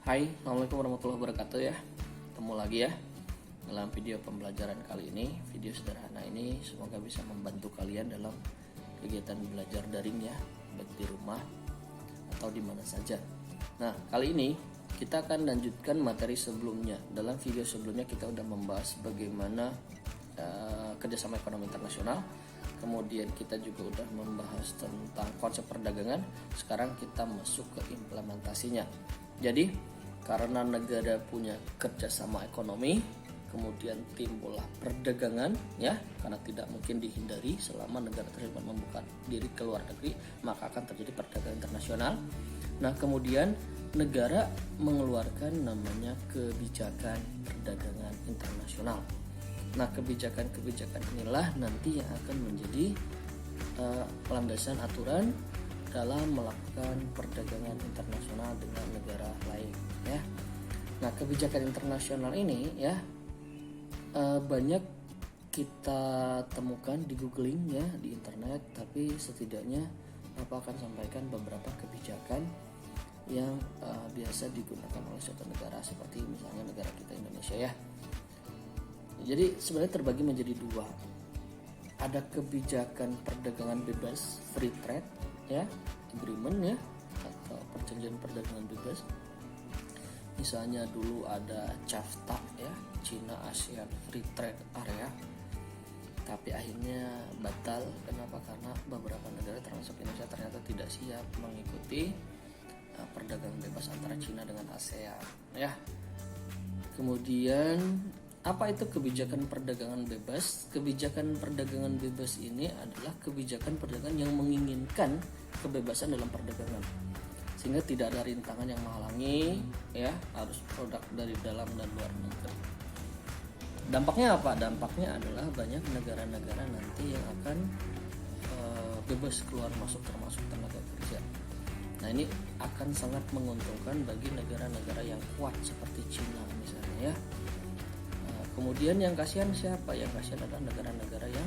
Hai, Assalamualaikum warahmatullahi wabarakatuh ya. Ketemu lagi ya dalam video pembelajaran kali ini. Video sederhana ini semoga bisa membantu kalian dalam kegiatan belajar daring ya, baik di rumah atau di mana saja. Nah, kali ini kita akan lanjutkan materi sebelumnya. Dalam video sebelumnya kita sudah membahas bagaimana kerjasama ekonomi internasional. Kemudian kita juga sudah membahas tentang konsep perdagangan. Sekarang kita masuk ke implementasinya. Jadi karena negara punya kerjasama ekonomi, kemudian timbullah perdagangan ya, karena tidak mungkin dihindari selama negara tersebut membuka diri ke luar negeri, maka akan terjadi perdagangan internasional. Nah, kemudian negara mengeluarkan namanya kebijakan perdagangan internasional. Nah, kebijakan-kebijakan inilah nanti yang akan menjadi landasan aturan dalam melakukan perdagangan internasional dengan negara lain ya. Nah, kebijakan internasional ini ya banyak kita temukan di googling ya, di internet, tapi setidaknya Bapak akan sampaikan beberapa kebijakan yang biasa digunakan oleh suatu negara, seperti misalnya negara kita Indonesia ya. Jadi sebenarnya terbagi menjadi dua. Ada kebijakan perdagangan bebas, free trade ya, agreement ya, atau perjanjian perdagangan bebas. Misalnya dulu ada CAFTA ya, China ASEAN Free Trade Area, tapi akhirnya batal. Kenapa? Karena beberapa negara termasuk Indonesia ternyata tidak siap mengikuti perdagangan bebas antara China dengan ASEAN ya. Kemudian apa itu kebijakan perdagangan bebas? Kebijakan perdagangan bebas ini adalah kebijakan perdagangan yang menginginkan kebebasan dalam perdagangan, sehingga tidak ada rintangan yang menghalangi ya, harus produk dari dalam dan luar negeri. Dampaknya apa? Dampaknya adalah banyak negara-negara nanti yang akan bebas keluar masuk, termasuk tenaga kerja. Nah, ini akan sangat menguntungkan bagi negara-negara yang kuat seperti China misalnya ya. Kemudian yang kasihan siapa? Yang kasihan adalah negara-negara yang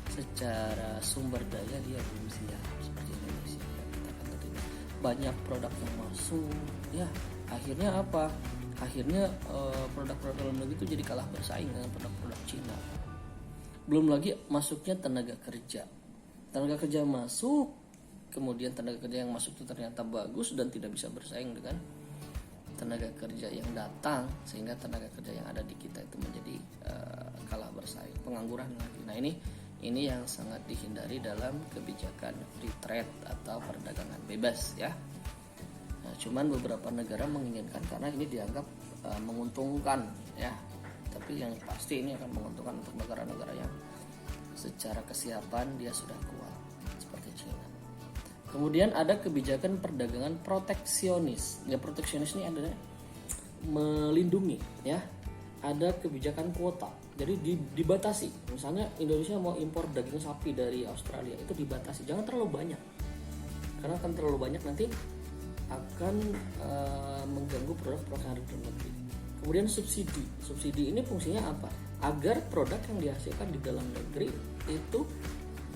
secara sumber daya dia belum siap, seperti Indonesia ya. Kita akan terima banyak produk yang masuk ya. Akhirnya apa? Akhirnya produk-produk dalam negeri itu jadi kalah bersaing dengan produk-produk Cina. Belum lagi masuknya tenaga kerja. Tenaga kerja masuk, kemudian tenaga kerja yang masuk itu ternyata bagus dan tidak bisa bersaing dengan tenaga kerja yang datang, sehingga tenaga kerja yang ada di kita itu menjadi kalah bersaing, pengangguran lagi. Nah, ini yang sangat dihindari dalam kebijakan free trade atau perdagangan bebas ya. Nah, cuman beberapa negara menginginkan karena ini dianggap menguntungkan ya. Tapi yang pasti ini akan menguntungkan untuk negara-negara yang secara kesiapan dia sudah kuat seperti China. Kemudian ada kebijakan perdagangan proteksionis. Ya, proteksionis ini adalah melindungi ya. Ada kebijakan kuota. Jadi dibatasi. Misalnya Indonesia mau impor daging sapi dari Australia, itu dibatasi. Jangan terlalu banyak. Karena akan terlalu banyak nanti akan mengganggu produk-produk yang ada di dalam negeri. Kemudian subsidi. Subsidi ini fungsinya apa? Agar produk yang dihasilkan di dalam negeri itu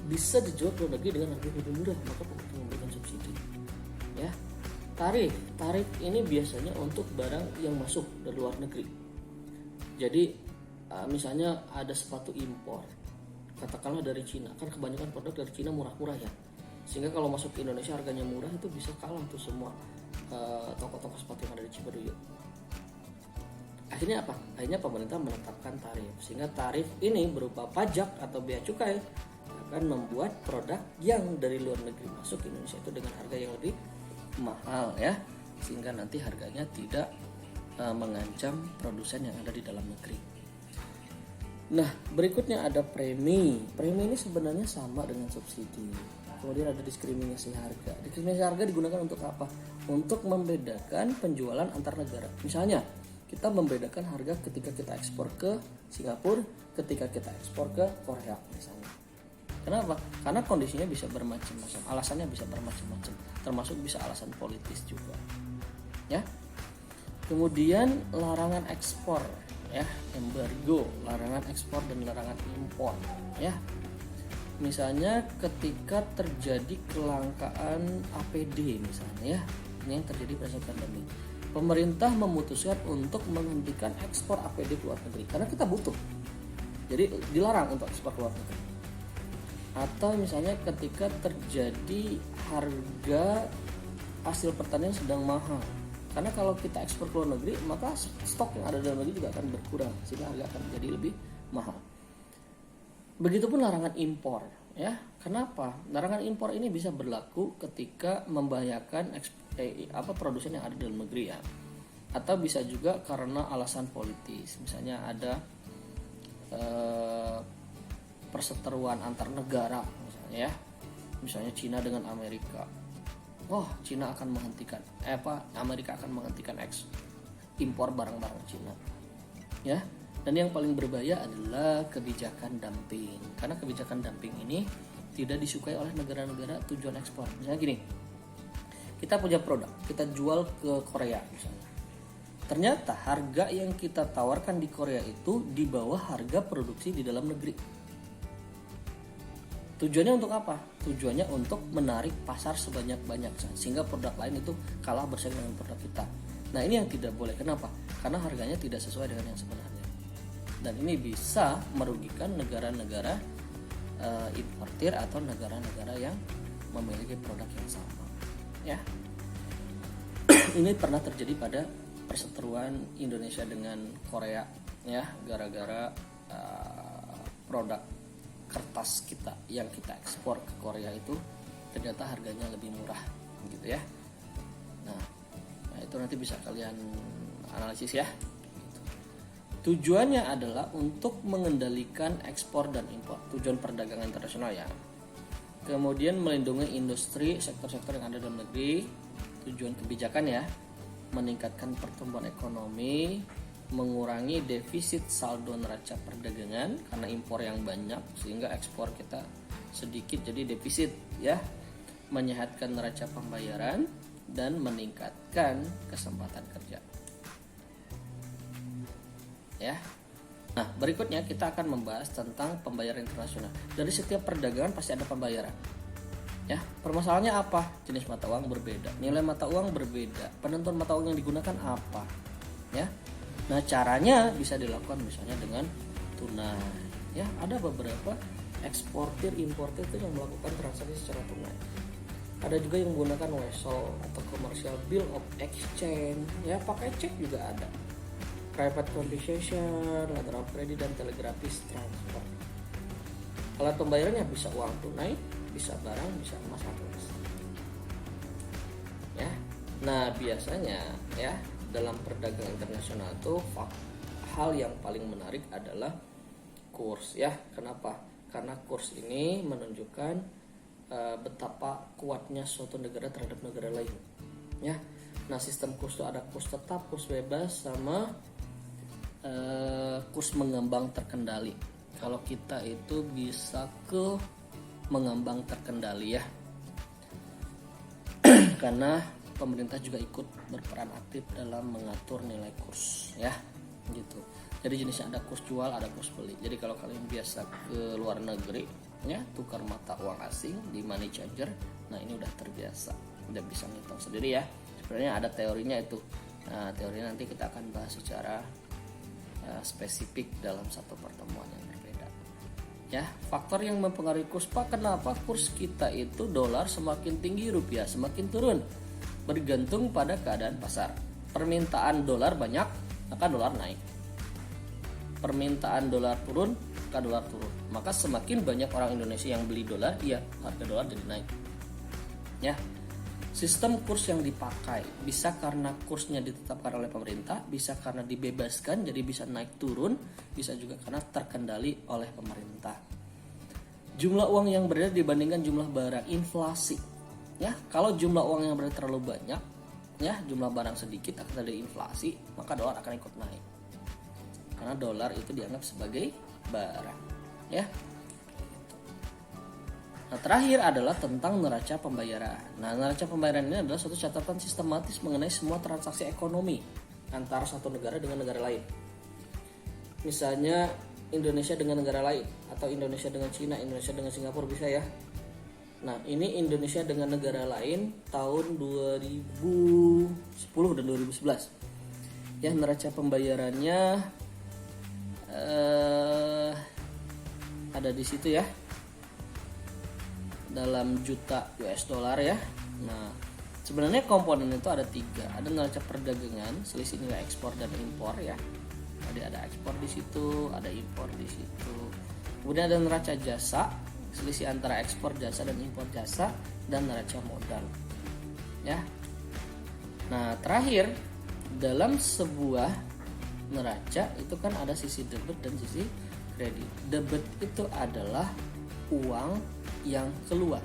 bisa dijual ke luar negeri dengan harga lebih murah, maka pemerintah memberikan subsidi ya. Tarif ini biasanya untuk barang yang masuk dari luar negeri. Jadi misalnya ada sepatu impor, katakanlah dari Cina, kan kebanyakan produk dari Cina murah-murah ya, sehingga kalau masuk ke Indonesia harganya murah, itu bisa kalah tuh semua toko-toko sepatu yang ada di Cibaduyut. Akhirnya apa? Akhirnya pemerintah menetapkan tarif, sehingga tarif ini berupa pajak atau bea cukai akan membuat produk yang dari luar negeri masuk ke Indonesia itu dengan harga yang lebih mahal ya, sehingga nanti harganya tidak mengancam produsen yang ada di dalam negeri. Nah, berikutnya ada premi. Premi ini sebenarnya sama dengan subsidi. Kemudian ada diskriminasi harga. Diskriminasi harga digunakan untuk apa? Untuk membedakan penjualan antar negara. Misalnya kita membedakan harga ketika kita ekspor ke Singapura, ketika kita ekspor ke Korea misalnya. Kenapa? Karena kondisinya bisa bermacam-macam, alasannya bisa bermacam-macam, termasuk bisa alasan politis juga. Ya. Kemudian larangan ekspor, ya, embargo, larangan ekspor dan larangan impor, ya. Misalnya ketika terjadi kelangkaan APD misalnya ya, ini yang terjadi pada saat pandemi. pemerintah memutuskan untuk menghentikan ekspor APD ke luar negeri karena kita butuh. Jadi dilarang untuk ekspor ke luar negeri. Atau misalnya ketika terjadi harga hasil pertanian sedang mahal. Karena kalau kita ekspor ke luar negeri, maka stok yang ada dalam negeri juga akan berkurang sehingga harga akan menjadi lebih mahal. Begitupun larangan impor, ya. Kenapa? Larangan impor ini bisa berlaku ketika membahayakan produsen yang ada dalam negeri, ya. Atau bisa juga karena alasan politis. Misalnya ada perseteruan antar negara, misalnya, ya. Misalnya Cina dengan Amerika. Cina akan menghentikan Amerika akan menghentikan impor barang-barang Cina, ya. Dan yang paling berbahaya adalah kebijakan dumping, karena kebijakan dumping ini tidak disukai oleh negara-negara tujuan ekspor. Misalnya gini, kita punya produk, kita jual ke Korea misalnya. Ternyata harga yang kita tawarkan di Korea itu di bawah harga produksi di dalam negeri. Tujuannya untuk apa? Tujuannya untuk menarik pasar sebanyak-banyaknya sehingga produk lain itu kalah bersaing dengan produk kita. Nah, ini yang tidak boleh. Kenapa? Karena harganya tidak sesuai dengan yang sebenarnya. Dan ini bisa merugikan negara-negara importir atau negara-negara yang memiliki produk yang sama, ya. Ini pernah terjadi pada perseteruan Indonesia dengan Korea, ya, gara-gara produk kertas kita yang kita ekspor ke Korea itu ternyata harganya lebih murah, gitu ya. Nah itu nanti bisa kalian analisis, ya. Tujuannya adalah untuk mengendalikan ekspor dan impor, tujuan perdagangan internasional, ya. Kemudian melindungi industri, sektor-sektor yang ada dalam negeri, tujuan kebijakan, ya, meningkatkan pertumbuhan ekonomi, mengurangi defisit saldo neraca perdagangan karena impor yang banyak sehingga ekspor kita sedikit jadi defisit, ya, menyehatkan neraca pembayaran dan meningkatkan kesempatan kerja. Ya. Nah, berikutnya kita akan membahas tentang pembayaran internasional. Dari setiap perdagangan pasti ada pembayaran. Ya, permasalahannya apa? Jenis mata uang berbeda, nilai mata uang berbeda, penentuan mata uang yang digunakan apa? Ya. Nah, caranya bisa dilakukan misalnya dengan tunai. Ya, ada beberapa eksportir importir itu yang melakukan transaksi secara tunai. Ada juga yang menggunakan wesel atau commercial bill of exchange. Ya, pakai cek juga ada. Private conversation, letter of credit, dan telegrafis transfer. Alat pembayarannya bisa uang tunai, bisa barang, bisa emas atau listrik. Ya, nah biasanya, ya, dalam perdagangan internasional itu hal yang paling menarik adalah kurs, ya. Kenapa? Karena kurs ini menunjukkan betapa kuatnya suatu negara terhadap negara lain, ya. Nah, sistem kurs itu ada kurs tetap, kurs bebas, sama kurs mengembang terkendali. Kalau kita itu bisa ke mengembang terkendali, ya. Karena pemerintah juga ikut berperan aktif dalam mengatur nilai kurs, ya, gitu. Jadi jenisnya ada kurs jual, ada kurs beli. Jadi kalau kalian biasa ke luar negeri, ya, tukar mata uang asing di money changer, nah ini udah terbiasa, udah bisa ngitung sendiri, ya. Sebenarnya ada teorinya itu. Nah, teorinya nanti kita akan bahas secara spesifik dalam satu pertemuan yang berbeda, ya. Faktor yang mempengaruhi kurs, Pak, kenapa kurs kita itu dolar semakin tinggi, rupiah semakin turun? Bergantung pada keadaan pasar. Permintaan dolar banyak, maka dolar naik. Permintaan dolar turun, maka dolar turun. Maka semakin banyak orang Indonesia yang beli dolar, ya, harga dolar jadi naik, ya. Sistem kurs yang dipakai bisa karena kursnya ditetapkan oleh pemerintah, bisa karena dibebaskan jadi bisa naik turun, bisa juga karena terkendali oleh pemerintah. Jumlah uang yang beredar dibandingkan jumlah barang, inflasi, ya. Kalau jumlah uang yang beredar terlalu banyak, ya, jumlah barang sedikit akan terjadi inflasi, maka dolar akan ikut naik. Karena dolar itu dianggap sebagai barang, ya. Nah, terakhir adalah tentang neraca pembayaran. Nah, neraca pembayaran ini adalah suatu catatan sistematis mengenai semua transaksi ekonomi antara satu negara dengan negara lain. Misalnya Indonesia dengan negara lain, atau Indonesia dengan Cina, Indonesia dengan Singapura, bisa, ya. Nah, ini Indonesia dengan negara lain tahun 2010 dan 2011. Ya, neraca pembayarannya ada di situ ya. Dalam juta US dollar ya. Nah, sebenarnya komponen itu ada 3. Ada neraca perdagangan, selisih nilai ekspor dan impor ya. Tadi ada ekspor di situ, ada impor di situ. Kemudian ada neraca jasa, selisih antara ekspor jasa dan impor jasa, dan neraca modal. Ya. Nah, terakhir dalam sebuah neraca itu kan ada sisi debit dan sisi kredit. Debit itu adalah uang yang keluar.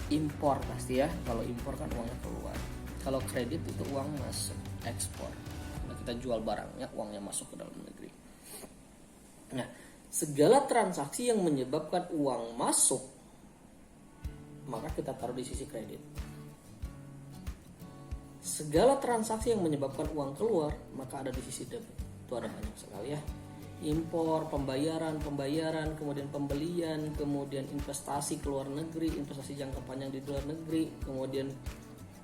Impor pasti ya. Kalau impor kan uangnya keluar. Kalau kredit itu uang masuk, ekspor. Nah, kita jual barangnya, uangnya masuk ke dalam negeri. Nah, segala transaksi yang menyebabkan uang masuk, maka kita taruh di sisi kredit. Segala transaksi yang menyebabkan uang keluar, maka ada di sisi debit. Itu ada banyak sekali ya. Impor, pembayaran, kemudian pembelian, kemudian investasi ke luar negeri, investasi jangka panjang di luar negeri, kemudian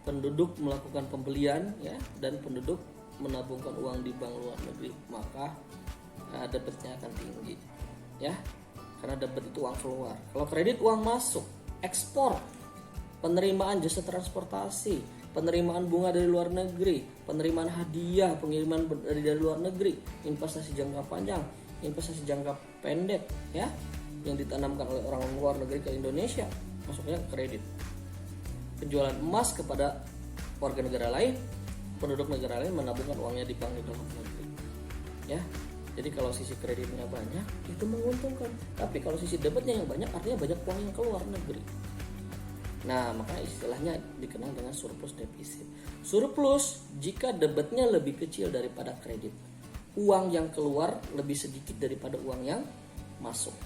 penduduk melakukan pembelian ya, dan penduduk menabungkan uang di bank luar negeri, maka debitnya akan tinggi ya, karena debit itu uang keluar. Kalau kredit uang masuk, ekspor, penerimaan jasa transportasi, penerimaan bunga dari luar negeri, penerimaan hadiah, pengiriman dari luar negeri, investasi jangka panjang, investasi jangka pendek ya, yang ditanamkan oleh orang luar negeri ke Indonesia, masuknya kredit. Penjualan emas kepada warga negara lain, penduduk negara lain menabungkan uangnya di bank di dalam negeri ya. Jadi kalau sisi kreditnya banyak itu menguntungkan, tapi kalau sisi debitnya yang banyak artinya banyak uang yang keluar negeri. Nah, makanya istilahnya dikenal dengan surplus defisit. Surplus jika debitnya lebih kecil daripada kredit. Uang yang keluar lebih sedikit daripada uang yang masuk.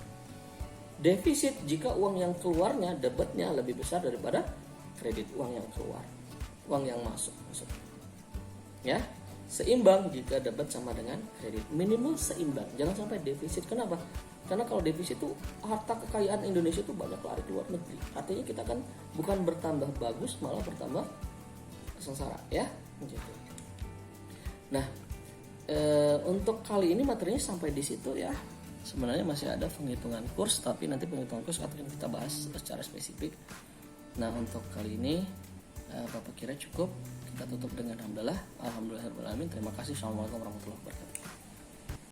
Defisit jika uang yang keluarnya, debitnya lebih besar daripada kredit, uang yang keluar, uang yang masuk. Ya, seimbang jika debit sama dengan kredit. Minimal seimbang, jangan sampai defisit. Kenapa? Karena kalau defisit itu harta kekayaan Indonesia itu banyak lari ke luar negeri. Artinya kita kan bukan bertambah bagus, malah bertambah sengsara ya. Gitu. Nah, untuk kali ini materinya sampai di situ ya. Sebenarnya masih ada penghitungan kurs, tapi nanti penghitungan kurs akan kita bahas secara spesifik. Nah, untuk kali ini Bapak kira cukup. Kita tutup dengan alhamdulillah. Alhamdulillahirabbil alamin. Terima kasih. Assalamualaikum warahmatullahi wabarakatuh.